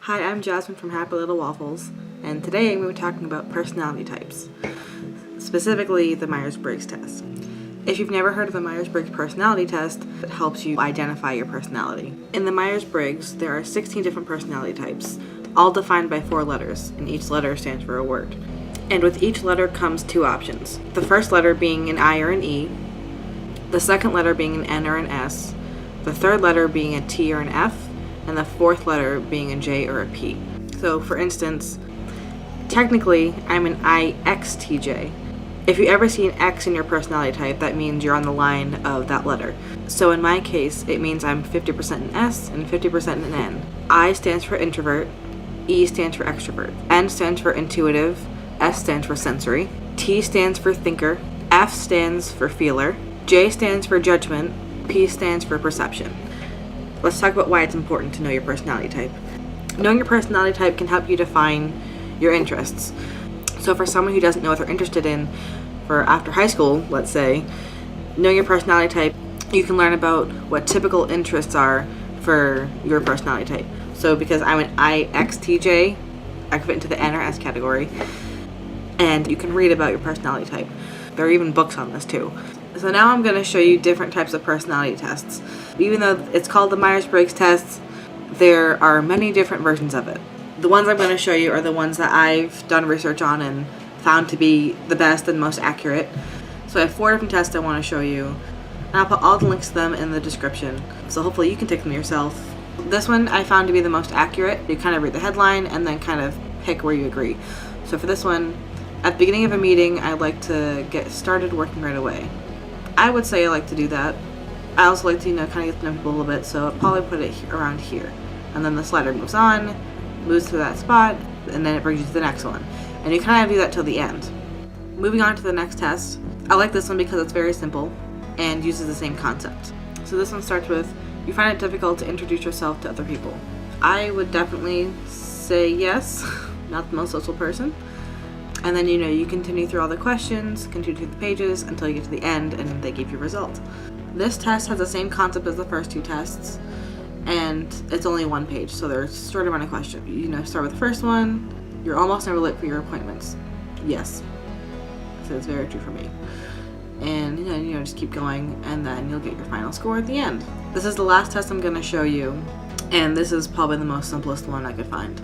Hi, I'm Jasmine from Happy Little Waffles, and today we were talking about personality types, specifically the Myers-Briggs test. If you've never heard of the Myers-Briggs personality test, it helps you identify your personality. In the Myers-Briggs, there are 16 different personality types, all defined by 4 letters, and each letter stands for a word. And with each letter comes 2 options, the first letter being an I or an E, the second letter being an N or an S, the third letter being a T or an F, and the fourth letter being a J or a P. So for instance, technically I'm an IXTJ. If you ever see an X in your personality type, that means you're on the line of that letter. So in my case, it means I'm 50% an S and 50% an N. I stands for introvert, E stands for extrovert, N stands for intuitive, S stands for sensory, T stands for thinker, F stands for feeler, J stands for judgment, P stands for perception. Let's talk about why it's important to know your personality type. Knowing your personality type can help you define your interests. So for someone who doesn't know what they're interested in for after high school, let's say, knowing your personality type, you can learn about what typical interests are for your personality type. So because I'm an IXTJ, I fit into the N or S category, and you can read about your personality type. There are even books on this too. So now I'm going to show you different types of personality tests. Even though it's called the Myers-Briggs test, there are many different versions of it. The ones I'm going to show you are the ones that I've done research on and found to be the best and most accurate. So I have 4 different tests I want to show you, and I'll put all the links to them in the description, so hopefully you can take them yourself. This one I found to be the most accurate. You kind of read the headline and then kind of pick where you agree. So for this one, at the beginning of a meeting, I like to get started working right away. I would say I like to do that. I also like to, kind of get to know people a little bit, so I'll probably put it around here. And then the slider moves on, moves to that spot, and then it brings you to the next one. And you kind of do that till the end. Moving on to the next test, I like this one because it's very simple and uses the same concept. So this one starts with, you find it difficult to introduce yourself to other people. I would definitely say yes, not the most social person. And then, you continue through all the questions, continue through the pages until you get to the end and they give you a result. This test has the same concept as the first 2 tests, and it's only 1 page, so there's a short amount of questions. Start with the first one. You're almost never late for your appointments. Yes. So it's very true for me. And, just keep going, and then you'll get your final score at the end. This is the last test I'm going to show you, and this is probably the most simplest one I could find.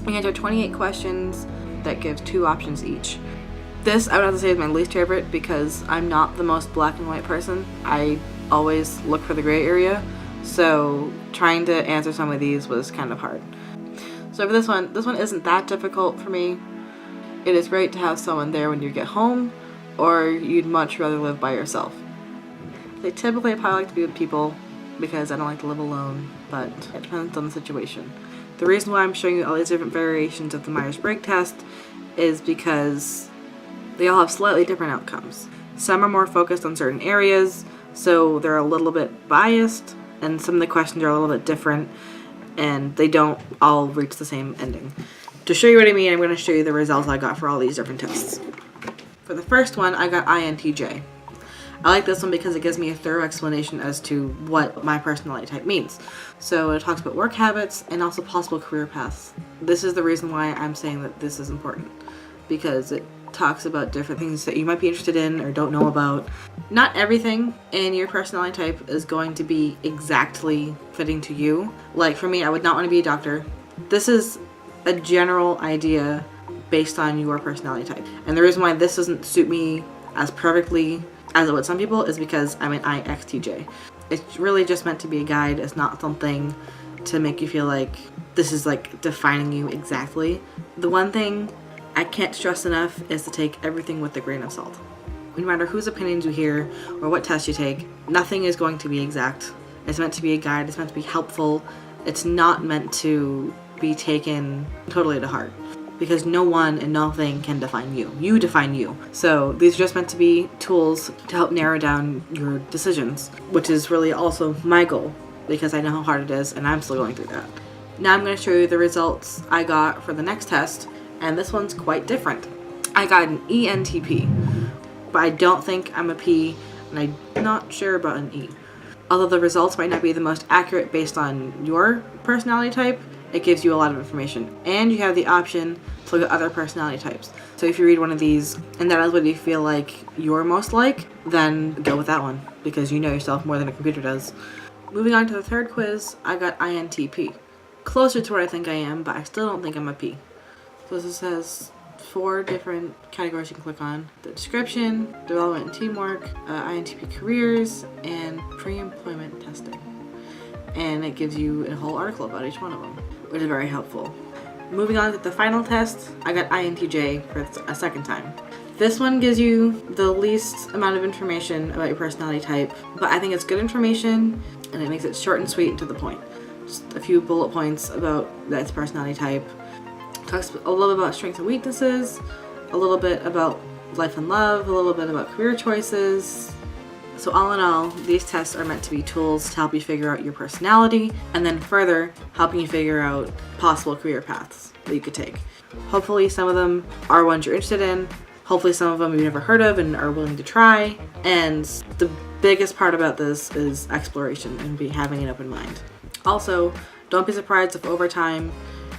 You answer 28 questions that gives 2 options each. This I would have to say is my least favorite because I'm not the most black and white person. I always look for the gray area, so trying to answer some of these was kind of hard. So for this one isn't that difficult for me. It is great to have someone there when you get home, or you'd much rather live by yourself. Typically I probably like to be with people because I don't like to live alone, but it depends on the situation. The reason why I'm showing you all these different variations of the Myers-Briggs test is because they all have slightly different outcomes. Some are more focused on certain areas, so they're a little bit biased, and some of the questions are a little bit different, and they don't all reach the same ending. To show you what I mean, I'm going to show you the results I got for all these different tests. For the first one, I got INTJ. I like this one because it gives me a thorough explanation as to what my personality type means. So it talks about work habits and also possible career paths. This is the reason why I'm saying that this is important, because it talks about different things that you might be interested in or don't know about. Not everything in your personality type is going to be exactly fitting to you. Like for me, I would not want to be a doctor. This is a general idea based on your personality type. And the reason why this doesn't suit me as perfectly as it would some people is because I'm an IXTJ. It's really just meant to be a guide. It's not something to make you feel like this is like defining you exactly. The one thing I can't stress enough is to take everything with a grain of salt. No matter whose opinions you hear or what test you take, nothing is going to be exact. It's meant to be a guide. It's meant to be helpful. It's not meant to be taken totally to heart, because no one and nothing can define you. You define you. So these are just meant to be tools to help narrow down your decisions, which is really also my goal, because I know how hard it is and I'm still going through that. Now I'm going to show you the results I got for the next test, and this one's quite different. I got an ENTP, but I don't think I'm a P, and I'm not sure about an E. Although the results might not be the most accurate based on your personality type, it gives you a lot of information. And you have the option to look at other personality types. So if you read one of these and that is what you feel like you're most like, then go with that one because you know yourself more than a computer does. Moving on to the third quiz, I got INTP. Closer to what I think I am, but I still don't think I'm a P. So this has 4 different categories you can click on. The description, development and teamwork, INTP careers, and pre-employment testing. And it gives you a whole article about each one of them, which is very helpful. Moving on to the final test, I got INTJ for a second time. This one gives you the least amount of information about your personality type, but I think it's good information and it makes it short and sweet and to the point. Just a few bullet points about that personality type. Talks a little bit about strengths and weaknesses, a little bit about life and love, a little bit about career choices. So all in all, these tests are meant to be tools to help you figure out your personality and then further helping you figure out possible career paths that you could take. Hopefully some of them are ones you're interested in. Hopefully some of them you've never heard of and are willing to try. And the biggest part about this is exploration and having an open mind. Also, don't be surprised if over time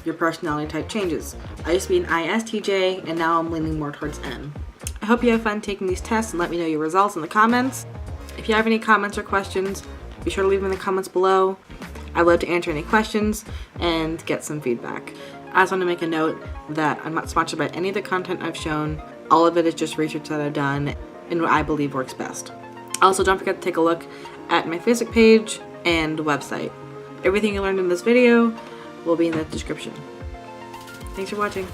your personality type changes. I used to be an ISTJ and now I'm leaning more towards N. I hope you have fun taking these tests and let me know your results in the comments. If you have any comments or questions, be sure to leave them in the comments below. I'd love to answer any questions and get some feedback. I just want to make a note that I'm not sponsored by any of the content I've shown. All of it is just research that I've done and what I believe works best. Also, don't forget to take a look at my Facebook page and website. Everything you learned in this video will be in the description. Thanks for watching.